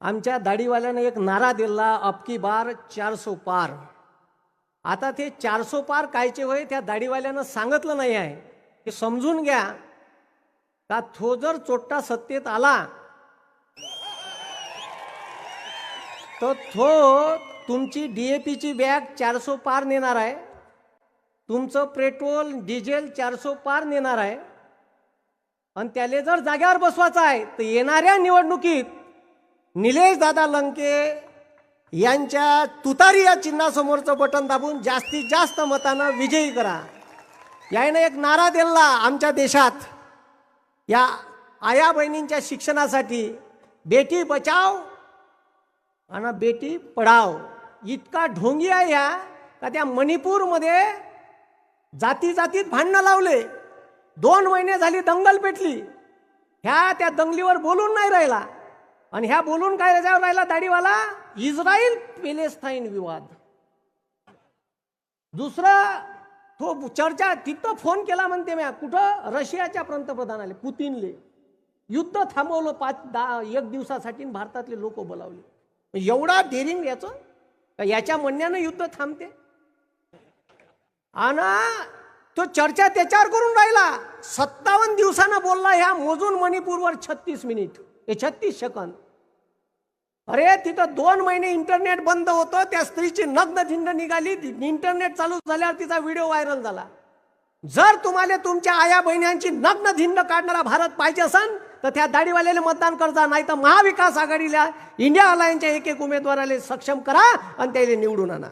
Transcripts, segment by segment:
आमच्या दाढीवाल्याने एक नारा दिला, अब की बार 400 पार। आता ते 400 पार कायचे होय त्या दाढीवाल्यानं सांगितलं नाही आहे। हे समजून घ्या का तो जर चोट्टा सत्तेत आला तर तो तुमची डीएपीची बॅग 400 पार नेणार आहे, तुमचं पेट्रोल डिझेल 400 पार नेणार आहे। आणि त्याले जर जाग्यावर बसवायचं आहे तर येणाऱ्या निवडणुकीत निलेश दादा लंके यांच्या तुतारी या चिन्हासमोरचं बटन दाबून जास्तीत जास्त मतानं विजयी करा। याने एक नारा दिला आमच्या देशात या आया बहिणींच्या शिक्षणासाठी, बेटी बचाव आणि बेटी पढाव। इतका ढोंगी आहे या का त्या मणिपूरमध्ये जाती जातीत भांडणं लावले, 2 महिने झाली दंगल पेटली। ह्या त्या दंगलीवर बोलून नाही राहिला आणि ह्या बोलून काय राहिला दाढीवाला, इस्रायल पॅलेस्टाईन विवाद। दुसरा तो चर्चा तिथं फोन केला म्हणते मी, कुठं रशियाच्या पंतप्रधानाले पुतिनले युद्ध थांबवलं 1 दिवसासाठी, भारतातले लोक बोलावले। एवढा डेरिंग याचं याच्या म्हणण्यानं युद्ध थांबते। आणि तो चर्चा त्याच्यावर करून राहिला, 57 दिवसानं बोलला ह्या मोजून मणिपूरवर 36 मिनिट 36 सेकंद। अरे तिथं 2 महिने इंटरनेट बंद होतं, त्या स्त्रीची नग्न धिंड निघाली, इंटरनेट चालू झाल्यावर तिचा व्हिडिओ व्हायरल झाला। जर तुम्हाला तुमच्या आया बहिण्यांची नग्न धिंड काढणारा भारत पाहिजे असेल तर त्या दाढीवाल्याला मतदान करजा, नाही तर महाविकास आघाडीला इंडिया अलायन्सच्या एक उमेदवाराला सक्षम करा आणि त्याला निवडून आणा।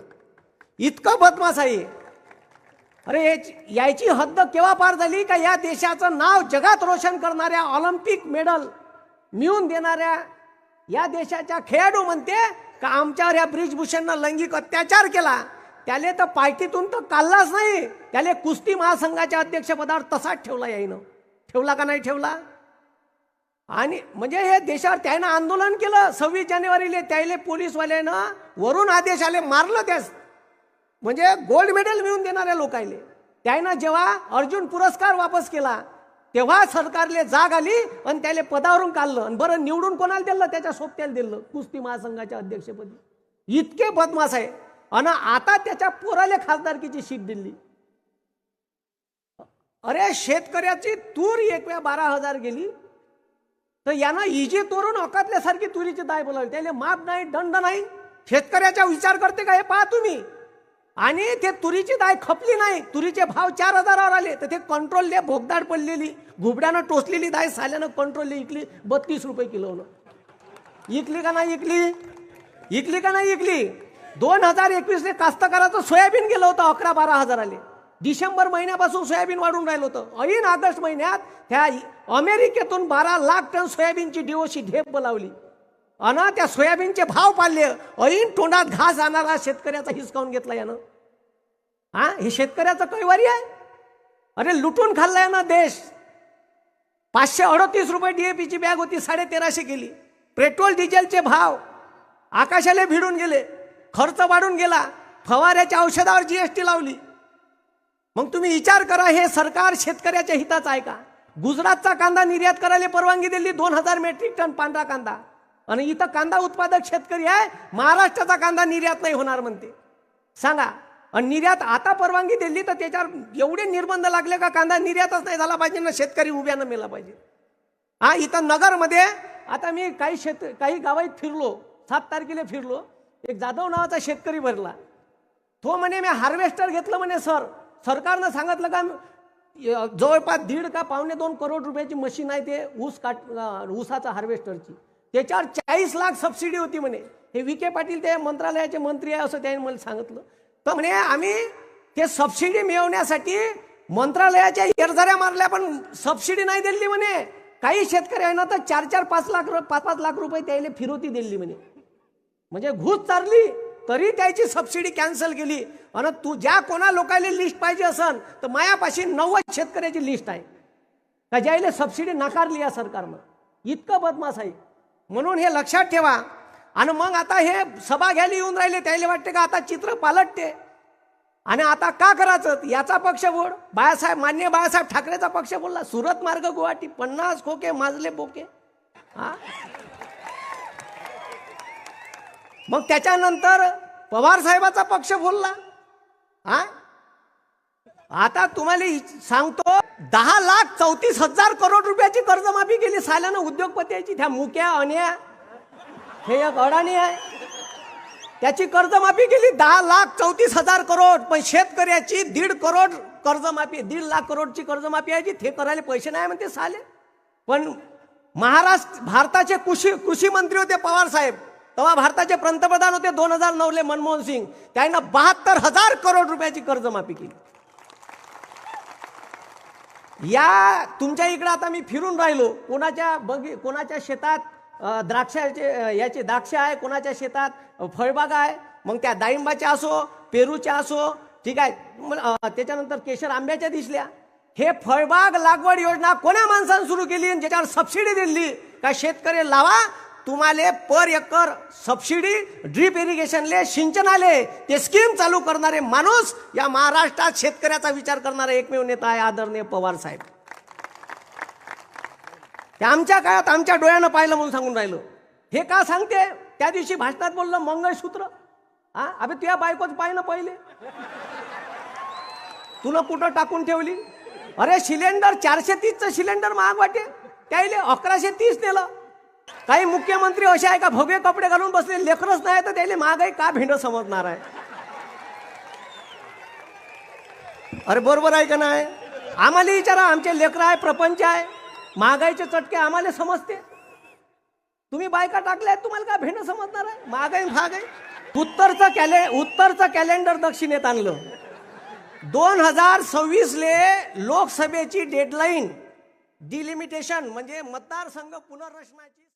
इतकं बदमाश आहे। अरे याची हद्द केव्हा पार झाली का या देशाचं नाव जगात रोशन करणाऱ्या, ऑलिम्पिक मेडल मिळवून देणाऱ्या या देशाच्या खेळाडू म्हणते का आमच्यावर या ब्रिजभूषणनं लैंगिक अत्याचार केला, त्याले तर पार्टीतून तर काढलाच नाही, त्याले कुस्ती महासंघाच्या अध्यक्षपदावर तसाच ठेवला। यायनं ठेवला का नाही ठेवला? आणि म्हणजे हे देशावर त्यानं आंदोलन केलं 26 जानेवारीला, त्याले पोलीसवाल्यानं वरून आदेश आले, मारलं त्यास, म्हणजे गोल्ड मेडल मिळवून देणाऱ्या लोकायले। त्यानं जेव्हा अर्जुन पुरस्कार वापस केला तेव्हा सरकारले जाग आली आणि त्याला पदावरून काढलं। आणि बरं निवडून कोणाला दिलं? त्याच्या सोबत्याला दिलं, कुस्ती महासंघाच्या अध्यक्षपदी। इतके बदमाश आहे। आणि आता त्याच्या पोराले खासदारकीची सीट दिली। अरे शेतकऱ्याची तूर 12,000 गेली तर यानं इजी तोरून अकातल्यासारखी तुरीची दाय बोलावली, त्याला माप नाही, दंड नाही। शेतकऱ्याचा विचार करते का हे पहा तुम्ही। आणि ते तुरीची दाय खपली नाही, तुरीचे भाव 4,000वर आले तर ते कंट्रोलले भोगदाड पडलेली घुबड्यानं टोचलेली दाय साल्यानं कंट्रोलले इकली 32 रुपये किलोनं। इकली का नाही इकली? इकली का नाही इकली? 2021 कास्तकाराचं सोयाबीन गेलं होतं 11-12 हजाराले। डिसेंबर महिन्यापासून सोयाबीन वाढून राहिलं होतं। ऐन ऑगस्ट महिन्यात त्या अमेरिकेतून 12 लाख टन सोयाबीनची डीओसी ढेप बोलावली आणि त्या सोयाबीनचे भाव पाडले। ऐन तोंडात घास जाणारा शेतकऱ्याचा हिसकावून घेतला यानं। हे शेतकऱ्याचं कैवारी आहे? अरे लुटून खाल्ला यानं देश। 538 रुपये डीएपीची बॅग होती, 1350 केली। पेट्रोल डिझेलचे भाव आकाशाला भिडून गेले, खर्च वाढून गेला, फवाऱ्याच्या औषधावर जीएसटी लावली। मग तुम्ही विचार करा, हे सरकार शेतकऱ्याच्या हिताचं आहे का? गुजरातचा कांदा निर्यात करायला परवानगी दिली, 2000 मेट्रिक टन पांढरा कांदा। आणि इथं कांदा उत्पादक शेतकरी आहे, महाराष्ट्राचा कांदा निर्यात नाही होणार म्हणते, सांगा। आणि निर्यात आता परवानगी दिली तर त्याच्यावर एवढे निर्बंध लागले का कांदा निर्यातच नाही झाला पाहिजे ना, शेतकरी उभ्यानं मेला पाहिजे। इथं नगरमध्ये आता मी काही गावात फिरलो, 7 तारखेला फिरलो, एक जाधव नावाचा शेतकरी भरला। तो म्हणे मी हार्वेस्टर घेतलं म्हणे, सरकारनं सांगितलं का जवळपास 1.5 का 1.25 करोड रुपयाची मशीन आहे ते ऊसाचा हार्वेस्टरची, त्याच्यावर 40 लाख सबसिडी होती म्हणे। हे विखे पाटील ते मंत्रालयाचे मंत्री आहे असं त्याने मला सांगितलं। तर म्हणे आम्ही ते सबसिडी मिळवण्यासाठी मंत्रालयाच्या एरझऱ्या मारल्या पण सबसिडी नाही दिली म्हणे। काही शेतकरी आहे ना तर 4-5 लाख रुपये त्याला फिरवती दिली म्हणे, म्हणजे घुस चारली तरी त्याची सबसिडी कॅन्सल केली। आणि तू ज्या कोणा लोकांना लिस्ट पाहिजे असन तर मायापाशी 90 शेतकऱ्याची लिस्ट आहे का ज्याला सबसिडी नाकारली या सरकारनं। इतकं बदमाश आहे, म्हणून हे लक्षात ठेवा। आणि मग आता हे सभा घ्यायला येऊन राहिले, त्याला वाटते का आता चित्र पालटते आणि आता का करायचं, याचा पक्ष बोल। मान्य बाळासाहेब ठाकरेचा पक्ष बोलला, सुरत मार्ग गुवाहाटी 50 खोके माजले बोके। मग त्याच्यानंतर पवार साहेबाचा पक्ष बोलला. हा, आता तुम्हाला सांगतो, 10,34,000 करोड रुपयाची कर्जमाफी केली साल्यानं उद्योगपतीची. त्या मुक्या अन्या हे एक अडाणी आहे, त्याची कर्जमाफी केली 10,34,000 करोड. पण शेतकऱ्याची 1.5 करोड कर्जमाफी, 1.5 लाख करोडची कर्जमाफी आहे जी ते करायला पैसे नाही म्हणते साले. पण भारताचे कृषी मंत्री होते पवार साहेब, तेव्हा भारताचे पंतप्रधान होते 2009 मनमोहन सिंग. त्यांना 72,000 करोड रुपयाची कर्जमाफी केली. या तुमच्या इकडे आता मी फिरून राहिलो, कोणाच्या शेतात द्राक्षाचे द्राक्ष आहे, कोणाच्या शेतात फळबागा आहे. मग त्या डाळिंबाच्या असो, पेरूच्या असो, ठीक आहे, त्याच्यानंतर केशर आंब्याच्या दिसल्या. हे फळबाग लागवड योजना कोण्या माणसानं सुरू केली आणि ज्याच्यावर सबसिडी दिली का शेतकरी लावा, तुम्हाला पर एकर सबसिडी, ड्रीप इरिगेशनले, सिंचनाले ते स्कीम चालू करणारे माणूस या महाराष्ट्रात शेतकऱ्याचा विचार करणारा एकमेव नेता आहे आदरणीय पवार साहेब. ते आमच्या काळात आमच्या डोळ्यानं पाहिलं म्हणून सांगून राहिलो. हे का सांगते, त्या दिवशी भाषणात बोललं मंगळसूत्र. हा, अबे तुझ्या बायकोच पाहिलं पहिले, तुला कुठं टाकून ठेवली. अरे सिलेंडर 430चं सिलेंडर महाग वाटे, त्याला 1130 नेलं. काही मुख्यमंत्री असे आहे का भव्य कपडे घालून बसले, लेकरच नाही तर त्याला महागाई का भिंड समजणार आहे. अरे बरोबर आहे का नाही, आम्हाला विचारा, आमचे लेकर आहे, प्रपंच आहे, महागाईचे चटके आम्हाला समजते. तुम्ही बायका टाकल्या तुम्हाला का भिंड समजणार आहे, महागाई महागाई. उत्तरचं कॅलेंडर दक्षिणेत आणलं. 2026 लोकसभेची डेडलाईन डिलिमिटेशन म्हणजे मतदारसंघ पुनर्रचनाची